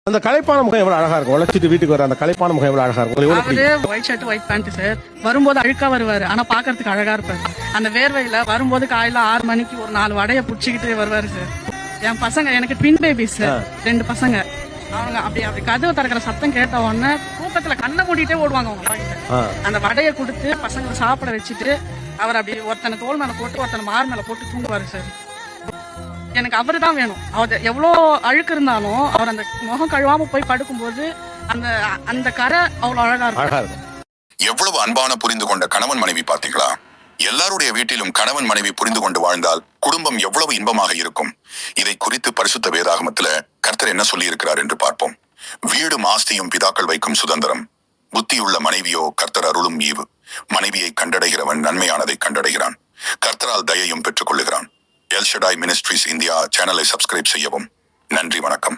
அந்த கலைப்பான முகம் எவ்வளவு அழகா இருக்கும். உழைச்சிட்டு வீட்டுக்கு வர அந்த கலைப்பான முகம் எவ்வளவு அழகா இருக்கும். அவரு white shirt white pant sir. வரும்போது அழுக்கா வருவாரு, ஆனா பாக்குறதுக்கு அழகா இருப்பாரு. அந்த வேர்வையில வரும்போது காலையில 6 மணிக்கு ஒரு 4 வடையை புடிச்சுக்கிட்டு வருவாரு சார். என் பசங்க, எனக்கு ட்வின் பேபிஸ் சார், 2 பசங்க. அவங்க அப்படி கதவு திறக்கிற சத்தம் கேட்ட உடனே தூக்கத்துல கண்ணை மூடிட்டே ஓடுவாங்க அவங்க அம்மா. அந்த வடையை கொடுத்து பசங்களை சாப்பிட வச்சுட்டு அவர் அப்படி ஒருத்தனை தோல் மேல போட்டு ஒருத்தனை மார் மேல போட்டு தூங்குவாரு சார். எனக்கு அவரு தான் வேணும். அவர் எவ்வளோ அழுக்கு இருந்தாலும் அவர் அந்த முகம் கழுவாம போய் படுக்கும்போது அந்த அந்த கரை அவ்வளவு அழகா இருக்கும். எவ்வளவு அன்பான புரிந்து கொண்ட கணவன் மனைவி பார்த்தீங்களா? எல்லாருடைய வீட்டிலும் கணவன் மனைவி புரிந்து கொண்டு வாழ்ந்தால் குடும்பம் எவ்வளவு இன்பமாக இருக்கும். இதை குறித்து பரிசுத்த வேதாகமத்துல கர்த்தர் என்ன சொல்லி இருக்கிறார் என்று பார்ப்போம். வீடும் ஆஸ்தியும் பிதாக்கள் வைக்கும் சுதந்திரம். புத்தியுள்ள மனைவியோ கர்த்தர் அருளும் ஈவு. மனைவியை கண்டடைகிறவன் நன்மையானதை கண்டடைகிறான். கர்த்தரால் தயையும் பெற்றுக் கொள்ளுகிறான். எல் ஷடாய் மினிஸ்ட்ரிஸ் இந்தியா சேனலை சப்ஸ்கிரைப் செய்யவும். நன்றி, வணக்கம்.